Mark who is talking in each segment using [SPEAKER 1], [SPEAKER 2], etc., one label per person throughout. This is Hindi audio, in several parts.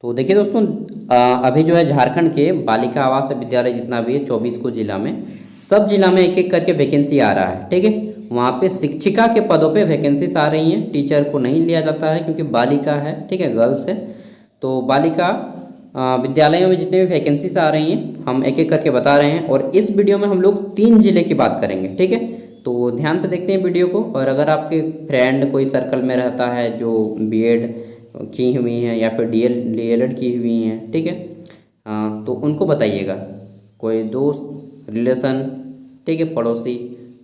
[SPEAKER 1] तो देखिए दोस्तों, अभी जो है झारखंड के बालिका आवास विद्यालय जितना भी है 24 को जिला में, सब जिला में एक एक करके वैकेंसी आ रहा है। ठीक है, वहाँ पे शिक्षिका के पदों पे वैकेंसीज आ रही हैं। टीचर को नहीं लिया जाता है क्योंकि बालिका है, ठीक है, गर्ल्स है। तो बालिका विद्यालयों में जितने भी वैकेंसीज आ रही हैं हम एक एक करके बता रहे हैं, और इस वीडियो में हम लोग 3 जिले की बात करेंगे। ठीक है, तो ध्यान से देखते हैं वीडियो को। और अगर आपके फ्रेंड कोई सर्कल में रहता है जो बीएड की हुई हैं या फिर डीएलएड की हुई हैं, ठीक है, तो उनको बताइएगा। कोई दोस्त, रिलेशन, ठीक है, पड़ोसी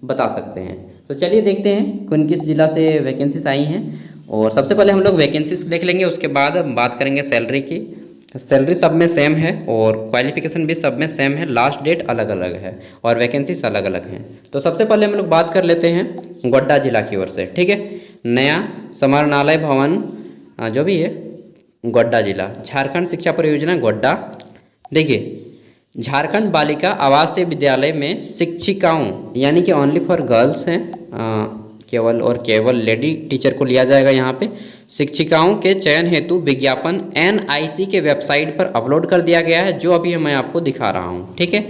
[SPEAKER 1] बता सकते हैं। तो चलिए देखते हैं कौन किस जिला से वैकेंसीज आई हैं। और सबसे पहले हम लोग वैकेंसीज देख लेंगे, उसके बाद बात करेंगे सैलरी की। सैलरी सब में सेम है और क्वालिफिकेशन भी सब में सेम है, लास्ट डेट अलग अलग है और वैकेंसीज अलग अलग हैं। तो सबसे पहले हम लोग बात कर लेते हैं गोड्डा जिला की ओर से। ठीक है, नया समाहरणालय भवन जो भी है गोड्डा जिला, झारखंड शिक्षा परियोजना गोड्डा। देखिए, झारखंड बालिका आवासीय विद्यालय में शिक्षिकाओं यानी कि ओनली फॉर गर्ल्स हैं, केवल और केवल लेडी टीचर को लिया जाएगा। यहाँ पे शिक्षिकाओं के चयन हेतु विज्ञापन NIC के वेबसाइट पर अपलोड कर दिया गया है, जो अभी मैं आपको दिखा रहा हूँ। ठीक है,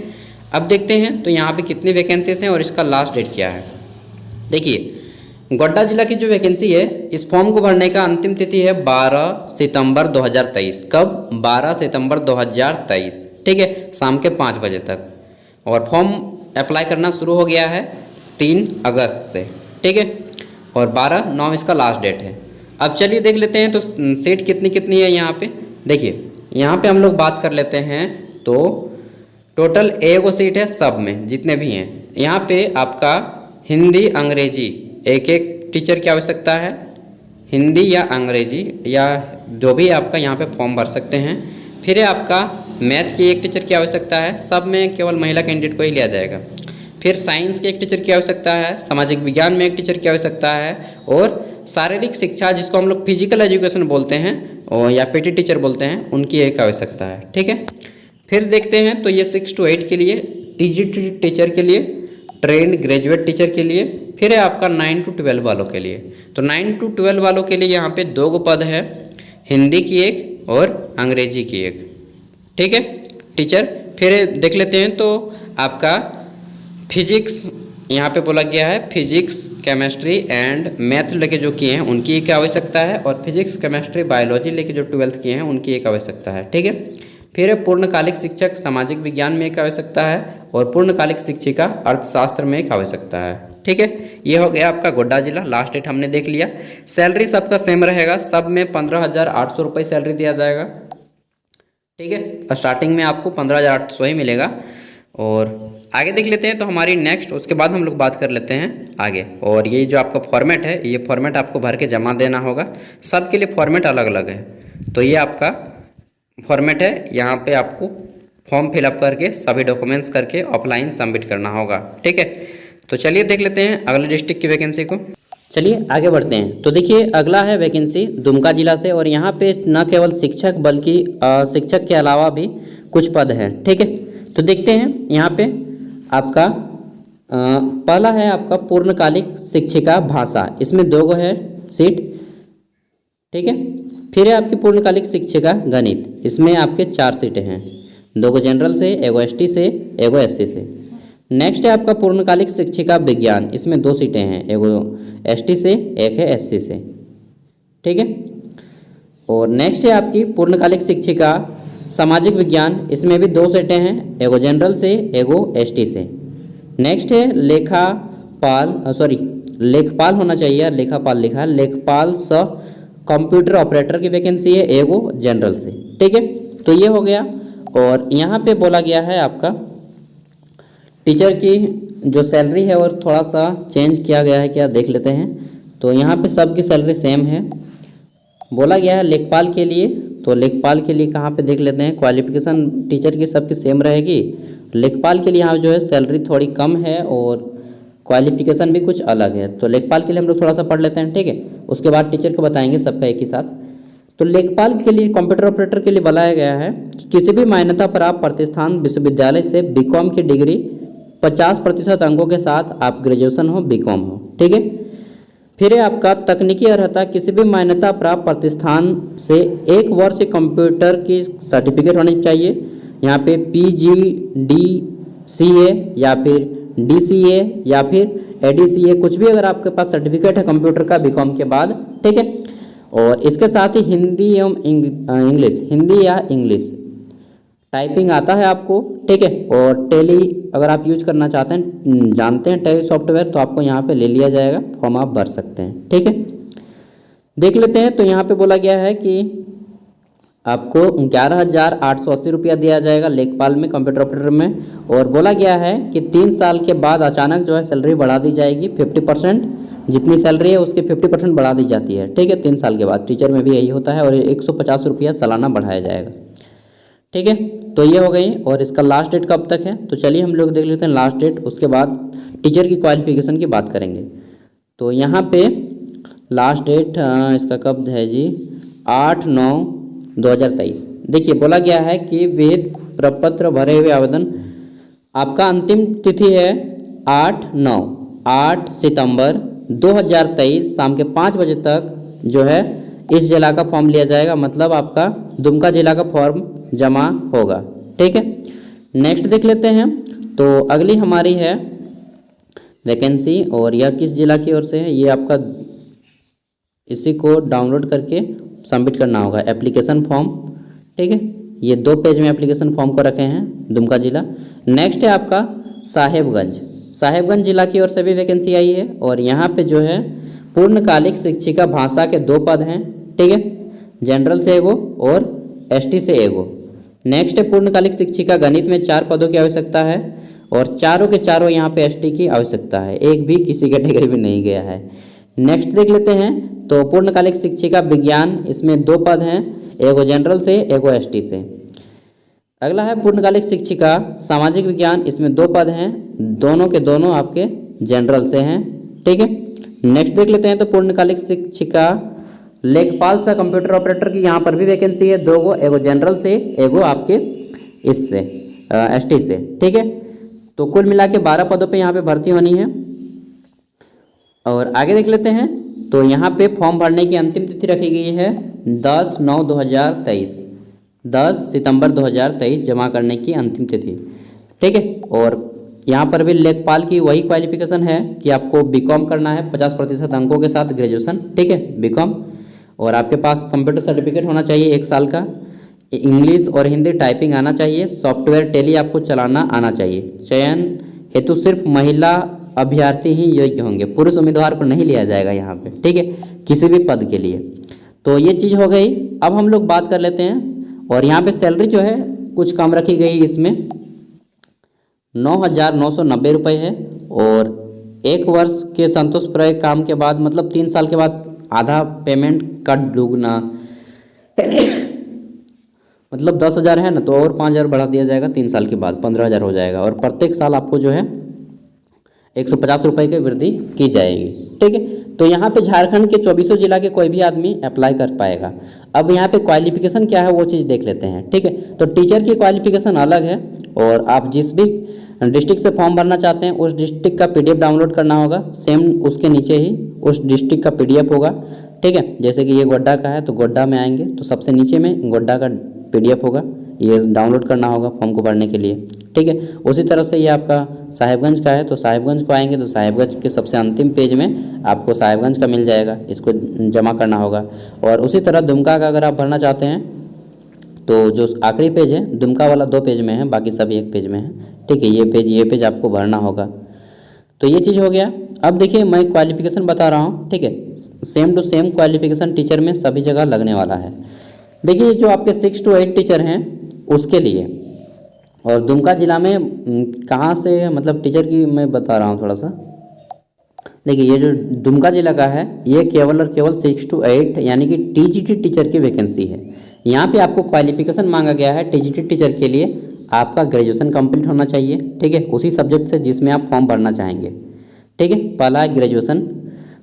[SPEAKER 1] अब देखते हैं तो यहाँ पे कितनी वैकेंसीज हैं और इसका लास्ट डेट क्या है। देखिए, गोड्डा जिला की जो वैकेंसी है, इस फॉर्म को भरने का अंतिम तिथि है 12 सितंबर 2023। कब? 12 सितंबर 2023। ठीक है, शाम के 5 बजे तक। और फॉर्म अप्लाई करना शुरू हो गया है 3 अगस्त से। ठीक है, और 12/9 इसका लास्ट डेट है। अब चलिए देख लेते हैं तो सीट कितनी कितनी है यहाँ पे। देखिए, यहाँ पे हम लोग बात कर लेते हैं तो टोटल एगो सीट है सब में जितने भी हैं। यहाँ पे आपका हिंदी अंग्रेजी एक एक टीचर की आवश्यकता है, हिंदी या अंग्रेजी या जो भी आपका यहाँ पे फॉर्म भर सकते हैं। फिर है आपका मैथ की एक टीचर की आवश्यकता है, सब में केवल महिला कैंडिडेट को ही लिया जाएगा। फिर साइंस के एक टीचर की आवश्यकता है, सामाजिक विज्ञान में एक टीचर की आवश्यकता है, और शारीरिक शिक्षा जिसको हम लोग फिजिकल एजुकेशन बोलते हैं और या PT टीचर बोलते हैं, उनकी एक आवश्यकता है। ठीक है, फिर देखते हैं तो ये 6 to 8 के लिए, TGT टीचर के लिए, ट्रेंड ग्रेजुएट टीचर के लिए, फिर है आपका 9 to 12 वालों के लिए। तो 9 to 12 वालों के लिए यहाँ पे 2 पद है, हिंदी की एक और अंग्रेजी की एक। ठीक है, टीचर। फिर देख लेते हैं तो आपका फिजिक्स यहाँ पे बोला गया है, फिजिक्स केमिस्ट्री एंड मैथ लेके जो किए हैं उनकी एक आवश्यकता है, और फिजिक्स केमिस्ट्री बायोलॉजी लेके जो 12th किए हैं उनकी एक आवश्यकता है। ठीक है, फिर पूर्णकालिक शिक्षक सामाजिक विज्ञान में एक आवश्यकता है, और पूर्णकालिक शिक्षिका अर्थशास्त्र में एक आवश्यकता है। ठीक है, ये हो गया आपका गोड्डा जिला। लास्ट डेट हमने देख लिया। सैलरी सबका सेम रहेगा, सब में 15,800 रुपये सैलरी दिया जाएगा। ठीक है, स्टार्टिंग में आपको 15,800 ही मिलेगा। और आगे देख लेते हैं तो हमारी नेक्स्ट, उसके बाद हम लोग बात कर लेते हैं आगे। और ये जो आपका फॉर्मेट है, ये फॉर्मेट आपको भर के जमा देना होगा। सबके लिए फॉर्मेट अलग अलग है। तो ये आपका फॉर्मेट है, यहाँ पे आपको फॉर्म फिलअप करके सभी डॉक्यूमेंट्स करके ऑफलाइन सबमिट करना होगा। ठीक है, तो चलिए देख लेते हैं अगले डिस्ट्रिक्ट की वैकेंसी को। चलिए आगे बढ़ते हैं। तो देखिए, अगला है वैकेंसी दुमका जिला से, और यहाँ पे न केवल शिक्षक बल्कि शिक्षक के अलावा भी कुछ पद हैं। ठीक है, तो देखते हैं यहाँ पे आपका पहला है आपका पूर्णकालिक शिक्षिका भाषा, इसमें 2 है सीट। ठीक है, फिर है आपकी पूर्णकालिक शिक्षिका गणित, इसमें आपके 4 सीटें हैं, 2 जनरल से, 1 ST से, 1 SC से। नेक्स्ट है आपका पूर्णकालिक शिक्षिका विज्ञान, इसमें 2 सीटें हैं, 1 ST से, 1 है SC से। ठीक है, और नेक्स्ट है आपकी पूर्णकालिक शिक्षिका सामाजिक विज्ञान, इसमें भी 2 सीटें हैं, 1 जनरल से, 1 ST से। नेक्स्ट है लेखपाल होना चाहिए, लेखापाल लिखा है, लेखपाल सह कंप्यूटर ऑपरेटर की वैकेंसी है, 1 जनरल से। ठीक है, तो ये हो गया। और यहाँ पे बोला गया है आपका टीचर की जो सैलरी है और थोड़ा सा चेंज किया गया है, क्या देख लेते हैं। तो यहाँ पे सबकी सैलरी सेम है। बोला गया है लेखपाल के लिए, तो लेखपाल के लिए कहाँ पे देख लेते हैं। क्वालिफिकेशन टीचर की सबकी सेम रहेगी, लेखपाल के लिए यहाँ जो है सैलरी थोड़ी कम है और क्वालिफिकेशन भी कुछ अलग है। तो लेखपाल के लिए हम लोग थोड़ा सा पढ़ लेते हैं। ठीक है, उसके बाद टीचर को बताएंगे सबका एक ही साथ। तो लेखपाल के लिए, कंप्यूटर ऑपरेटर के लिए बताया गया है कि किसी भी मान्यता प्राप्त प्रतिष्ठान विश्वविद्यालय से BCom की डिग्री 50% अंकों के साथ आप ग्रेजुएशन हो, BCom हो। ठीक है, फिर है आपका तकनीकी अर्हता, किसी भी मान्यता प्राप्त प्रतिष्ठान से 1 वर्ष कंप्यूटर की सर्टिफिकेट होनी चाहिए। यहाँ पे PGDCA या फिर DCA या फिर ADCA, कुछ भी अगर आपके पास सर्टिफिकेट है कंप्यूटर का बीकॉम के बाद, ठीक है। और इसके साथ ही हिंदी एवं इंग्लिश, हिंदी या इंग्लिश टाइपिंग आता है आपको, ठीक है। और टेली अगर आप यूज करना चाहते हैं, जानते हैं टेली सॉफ्टवेयर, तो आपको यहाँ पे ले लिया जाएगा, फॉर्म आप भर सकते हैं, ठीक है। देख लेते हैं, तो यहाँ पे बोला गया है कि आपको 11,880 रुपया दिया जाएगा लेखपाल में, कंप्यूटर ऑपरेटर में। और बोला गया है कि 3 साल के बाद अचानक जो है सैलरी बढ़ा दी जाएगी 50%, जितनी सैलरी है उसकी 50% बढ़ा दी जाती है, ठीक है। 3 साल के बाद टीचर में भी यही होता है। और 150 रुपया सालाना बढ़ाया जाएगा, ठीक है। तो ये हो गई। और इसका लास्ट डेट कब तक है, तो चलिए हम लोग देख लेते हैं लास्ट डेट। उसके बाद टीचर की क्वालिफिकेशन की बात करेंगे। तो यहाँ पे लास्ट डेट इसका कब है जी, 8/9/2023। देखिए बोला गया है कि विहित प्रपत्र भरे हुए आवेदन, आपका अंतिम तिथि है 8 सितंबर 2023 शाम के 5 बजे तक जो है इस जिला का फॉर्म लिया जाएगा, मतलब आपका दुमका जिला का फॉर्म जमा होगा, ठीक है। नेक्स्ट देख लेते हैं। तो अगली हमारी है वैकेंसी, और यह किस जिला की ओर से है, ये आपका इसी को डाउनलोड करके सबमिट करना होगा, एप्लीकेशन फॉर्म, ठीक है। ये 2 पेज में एप्लीकेशन फॉर्म को रखे हैं, दुमका जिला। नेक्स्ट है आपका साहेबगंज जिला की ओर से भी वैकेंसी आई है। और यहाँ पे जो है पूर्णकालिक शिक्षिका भाषा के 2 पद हैं, ठीक है। जनरल से एगो और ST से एगो। नेक्स्ट है पूर्णकालिक शिक्षिका गणित में 4 पदों की आवश्यकता है, और चारों के चारों यहाँ पे ST की आवश्यकता है, एक भी किसी कैटेगरी में नहीं गया है। नेक्स्ट देख लेते हैं। तो पूर्णकालिक शिक्षिका विज्ञान, इसमें 2 पद हैं, एगो जनरल से एगो ST से। अगला है पूर्णकालिक शिक्षिका सामाजिक विज्ञान, इसमें 2 पद हैं, दोनों के दोनों आपके जनरल से हैं, ठीक है। नेक्स्ट देख लेते हैं। तो पूर्णकालिक शिक्षिका लेखपाल सा कंप्यूटर ऑपरेटर की यहाँ पर भी वैकेंसी है, 2 गो, एगो जनरल से एगो आपके इससे ST से, ठीक है। तो कुल मिला के 12 पदों पे यहाँ पे भर्ती होनी है। और आगे देख लेते हैं। तो यहाँ पे फॉर्म भरने की अंतिम तिथि रखी गई है 10/9/2023, 10 सितंबर 2023 जमा करने की अंतिम तिथि, ठीक है। और यहाँ पर भी लेखपाल की वही क्वालिफिकेशन है कि आपको बीकॉम करना है 50% अंकों के साथ, ग्रेजुएशन, ठीक है, बीकॉम। और आपके पास कंप्यूटर सर्टिफिकेट होना चाहिए 1 साल का, इंग्लिश और हिंदी टाइपिंग आना चाहिए, सॉफ्टवेयर टेली आपको चलाना आना चाहिए। चयन हेतु सिर्फ महिला अभ्यर्थी ही योग्य होंगे, पुरुष उम्मीदवार को नहीं लिया जाएगा यहाँ पे, ठीक है, किसी भी पद के लिए। तो ये चीज़ हो गई। अब हम लोग बात कर लेते हैं। और यहाँ पे सैलरी जो है कुछ कम रखी गई, इसमें 9,990 रुपये है। और 1 वर्ष के संतोषप्रद काम के बाद, मतलब 3 साल के बाद आधा पेमेंट का दुगना मतलब 10,000 है ना, तो और 5,000 बढ़ा दिया जाएगा, 3 साल के बाद 15,000 हो जाएगा। और प्रत्येक साल आपको जो है 150 रुपये की वृद्धि की जाएगी, ठीक है। तो यहाँ पे झारखंड के 24 जिला के कोई भी आदमी अप्लाई कर पाएगा। अब यहाँ पे क्वालिफिकेशन क्या है वो चीज़ देख लेते हैं, ठीक है। तो टीचर की क्वालिफिकेशन अलग है, और आप जिस भी डिस्ट्रिक्ट से फॉर्म भरना चाहते हैं उस डिस्ट्रिक्ट का PDF डाउनलोड करना होगा, सेम उसके नीचे ही उस डिस्ट्रिक्ट का PDF होगा, ठीक है। जैसे कि ये गोड्डा का है तो गोड्डा में आएंगे तो सबसे नीचे में गोड्डा का PDF होगा, ये डाउनलोड करना होगा फॉर्म को भरने के लिए, ठीक है। उसी तरह से ये आपका साहेबगंज का है तो साहेबगंज को आएंगे तो साहेबगंज के सबसे अंतिम पेज में आपको साहेबगंज का मिल जाएगा, इसको जमा करना होगा। और उसी तरह दुमका का अगर आप भरना चाहते हैं तो जो आखिरी पेज है दुमका वाला 2 पेज में है, बाकी सभी 1 पेज में है, ठीक है। ये पेज आपको भरना होगा। तो ये चीज़ हो गया। अब देखिए मैं क्वालिफिकेशन बता रहा हूँ, ठीक है। Same to same qualification teacher में सभी जगह लगने वाला है। देखिए जो आपके 6 to 8 टीचर हैं उसके लिए, और दुमका जिला में कहाँ से, मतलब टीचर की मैं बता रहा हूँ थोड़ा सा। देखिए ये जो दुमका जिला का है ये केवल और केवल 6 to 8 यानी कि TGT टीचर की वैकेंसी है। यहाँ पे आपको क्वालिफिकेशन मांगा गया है TGT टीचर के लिए, आपका ग्रेजुएशन कंप्लीट होना चाहिए, ठीक है, उसी सब्जेक्ट से जिसमें आप फॉर्म भरना चाहेंगे, ठीक है। पहला है ग्रेजुएशन।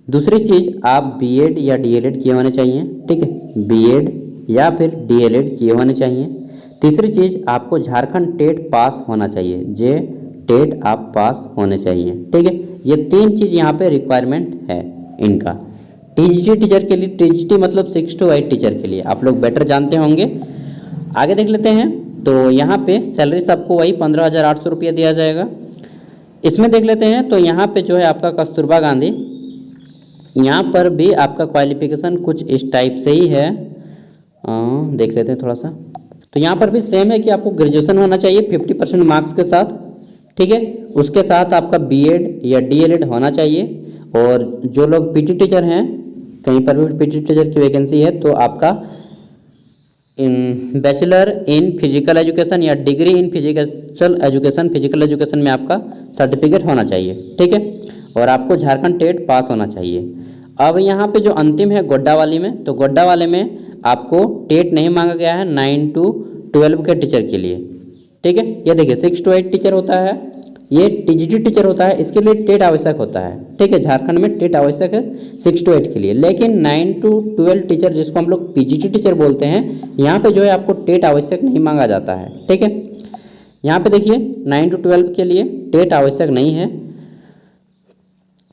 [SPEAKER 1] दूसरी चीज़ आप BEd या DLEd किए होने चाहिए, ठीक है, BEd या फिर DLEd किए होने चाहिए। तीसरी चीज़ आपको झारखंड टेट पास होना चाहिए, टेट आप पास होने चाहिए, ठीक है। ये 3 चीज़ यहाँ पे रिक्वायरमेंट है इनका। टीजीटी टीचर के लिए, टीजीटी मतलब 6 to 8 टीचर के लिए, आप लोग बेटर जानते होंगे। आगे देख लेते हैं। तो यहाँ पे सैलरी सबको वही 15,800 रुपया दिया जाएगा। इसमें देख लेते हैं तो यहाँ पे जो है आपका कस्तूरबा गांधी, यहाँ पर भी आपका क्वालिफिकेशन कुछ इस टाइप से ही है। देख लेते हैं थोड़ा सा। तो यहाँ पर भी सेम है कि आपको ग्रेजुएशन होना चाहिए 50% मार्क्स के साथ, ठीक है। उसके साथ आपका बीएड या डीएलएड होना चाहिए। और जो लोग पीटी टीचर हैं, कहीं पर भी पीटी टीचर की वैकेंसी है तो आपका बैचलर इन फिजिकल एजुकेशन या डिग्री इन फिजिकल एजुकेशन में आपका सर्टिफिकेट होना चाहिए, ठीक है। और आपको झारखंड टेट पास होना चाहिए। अब यहाँ पे जो अंतिम है गोड्डा वाली में, तो गोड्डा वाले में आपको टेट नहीं मांगा गया है 9 to 12 के टीचर के लिए, ठीक है। ये देखिए 6 to 8 टीचर होता है, ये टीजीटी टीचर होता है, इसके लिए टेट आवश्यक होता है, ठीक है। झारखंड में टेट आवश्यक है 6 to 8 के लिए। लेकिन 9 to 12 टीचर, जिसको हम लोग पीजीटी टीचर बोलते हैं, यहाँ पे जो है आपको टेट आवश्यक नहीं मांगा जाता है, ठीक है। यहाँ पे देखिए 9 to 12 के लिए टेट आवश्यक नहीं है।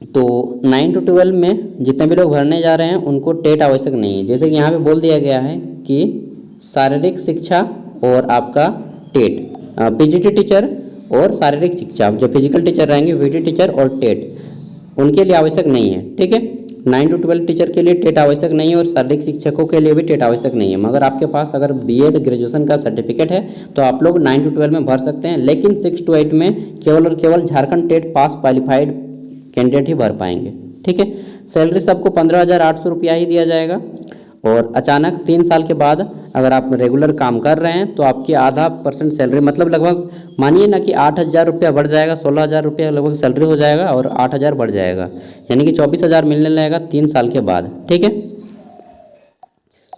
[SPEAKER 1] तो 9 to 12 में जितने भी लोग भरने जा रहे हैं उनको टेट आवश्यक नहीं है। जैसे कि यहाँ पे बोल दिया गया है कि शारीरिक शिक्षा और आपका टेट, पीजीटी टीचर और शारीरिक शिक्षा, जो फिजिकल टीचर रहेंगे पीटी टीचर और टेट, उनके लिए आवश्यक नहीं है, ठीक है। 9 to 12 टीचर के लिए टेट आवश्यक नहीं है और शारीरिक शिक्षकों के लिए भी टेट आवश्यक नहीं है। मगर आपके पास अगर बीएड ग्रेजुएशन का सर्टिफिकेट है तो आप लोग 9 to 12 में भर सकते हैं। लेकिन 6 to 8 में केवल और केवल Jharkhand TET pass qualified candidate ही भर पाएंगे, ठीक है। सैलरी सबको 15,800 रुपया ही दिया जाएगा। और अचानक 3 साल के बाद अगर आप रेगुलर काम कर रहे हैं तो आपकी आधा % सैलरी, मतलब लगभग मानिए ना कि 8,000 रुपया बढ़ जाएगा, 16,000 रुपया लगभग सैलरी हो जाएगा और 8,000 बढ़ जाएगा, यानी कि 24,000 मिलने लगेगा 3 साल के बाद, ठीक है।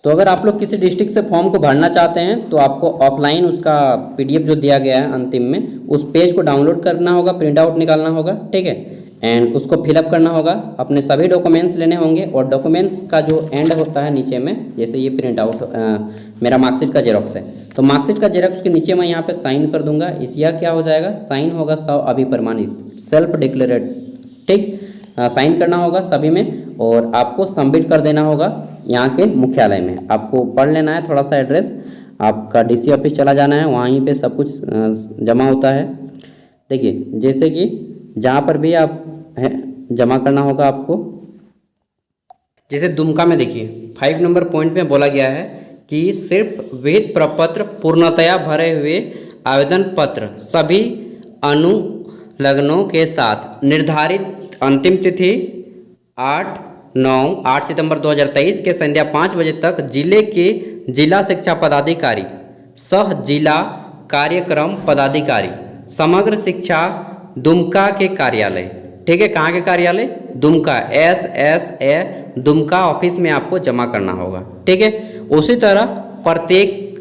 [SPEAKER 1] तो अगर आप लोग किसी डिस्ट्रिक्ट से फॉर्म को भरना चाहते हैं तो आपको ऑफलाइन उसका पीडीएफ जो दिया गया है अंतिम में, उस पेज को डाउनलोड करना होगा, प्रिंट आउट निकालना होगा, ठीक है। एंड उसको फिलअप करना होगा, अपने सभी डॉक्यूमेंट्स लेने होंगे। और डॉक्यूमेंट्स का जो एंड होता है नीचे में, जैसे ये प्रिंट आउट मेरा मार्कशीट का जेरॉक्स है, तो मार्कशीट का जेरॉक्स के नीचे मैं यहाँ पे साइन कर दूंगा। इस यह क्या हो जाएगा, साइन होगा सब अभी प्रमाणित, सेल्फ डिक्लेरेड, ठीक। साइन करना होगा सभी में और आपको सबमिट कर देना होगा यहाँ के मुख्यालय में। आपको पढ़ लेना है थोड़ा सा एड्रेस, आपका डीसी ऑफिस चला जाना है, वहीं पे सब कुछ जमा होता है। देखिए जैसे कि जहाँ पर भी आप जमा करना होगा आपको, जैसे दुमका में देखिए 5 नंबर पॉइंट में बोला गया है कि सिर्फ विहित प्रपत्र पूर्णतया भरे हुए आवेदन पत्र सभी अनुलग्नों के साथ निर्धारित अंतिम तिथि 8 सितंबर 2023 के संध्या 5 बजे तक जिले के जिला शिक्षा पदाधिकारी, सह जिला कार्यक्रम पदाधिकारी, समग्र शिक्षा दुमका के कार्यालय, ठीक है। कहाँ के कार्यालय, दुमका, SSA दुमका ऑफिस में आपको जमा करना होगा, ठीक है। उसी तरह प्रत्येक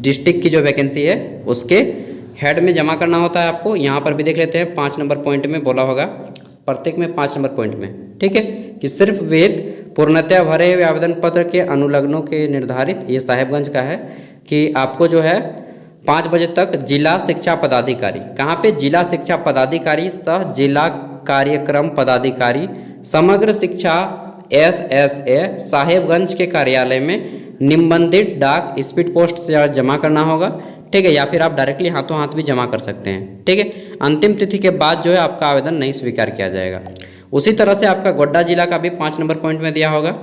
[SPEAKER 1] डिस्ट्रिक्ट की जो वैकेंसी है उसके हेड में जमा करना होता है आपको। यहाँ पर भी देख लेते हैं 5 नंबर पॉइंट में बोला होगा, प्रत्येक में 5 नंबर पॉइंट में, ठीक है, कि सिर्फ वेद पूर्णतया भरे हुए आवेदन पत्र के अनुलग्नों के निर्धारित, ये साहेबगंज का है, कि आपको जो है 5 बजे तक जिला शिक्षा पदाधिकारी, कहाँ पे, जिला शिक्षा पदाधिकारी सह जिला कार्यक्रम पदाधिकारी समग्र शिक्षा SSA साहेबगंज के कार्यालय में निबंधित डाक स्पीड पोस्ट से जमा करना होगा, ठीक है। या फिर आप डायरेक्टली हाथों हाथ भी जमा कर सकते हैं, ठीक है। अंतिम तिथि के बाद जो है आपका आवेदन नहीं स्वीकार किया जाएगा। उसी तरह से आपका गोड्डा जिला का भी 5 नंबर पॉइंट में दिया होगा,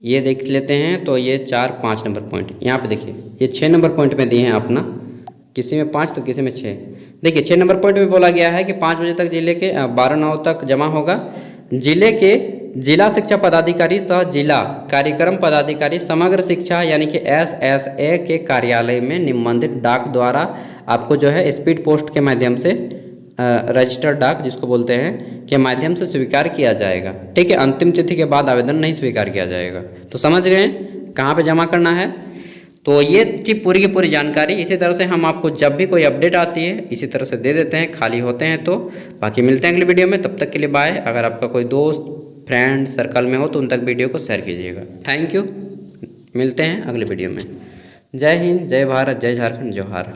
[SPEAKER 1] ये देख लेते हैं। तो ये 4-5 नंबर पॉइंट यहाँ पे देखिए, ये 6 नंबर पॉइंट में दिए हैं अपना, किसी में 5 तो किसी में 6। देखिए 6 नंबर पॉइंट में बोला गया है कि 5 बजे तक जिले के 12/9 तक जमा होगा। जिले के जिला शिक्षा पदाधिकारी सह जिला कार्यक्रम पदाधिकारी समग्र शिक्षा यानी कि SSA के कार्यालय में निबंधित डाक द्वारा आपको जो है स्पीड पोस्ट के माध्यम से, रजिस्टर्ड डाक जिसको बोलते हैं, के माध्यम से स्वीकार किया जाएगा, ठीक है। अंतिम तिथि के बाद आवेदन नहीं स्वीकार किया जाएगा। तो समझ गए कहाँ पे जमा करना है। तो ये थी पूरी की पूरी जानकारी। इसी तरह से हम आपको जब भी कोई अपडेट आती है इसी तरह से दे देते हैं, खाली होते हैं तो। बाकी मिलते हैं अगले वीडियो में, तब तक के लिए बाय। अगर आपका कोई दोस्त फ्रेंड सर्कल में हो तो उन तक वीडियो को शेयर कीजिएगा। थैंक यू, मिलते हैं अगले वीडियो में। जय हिंद, जय भारत, जय झारखंड, जोहार।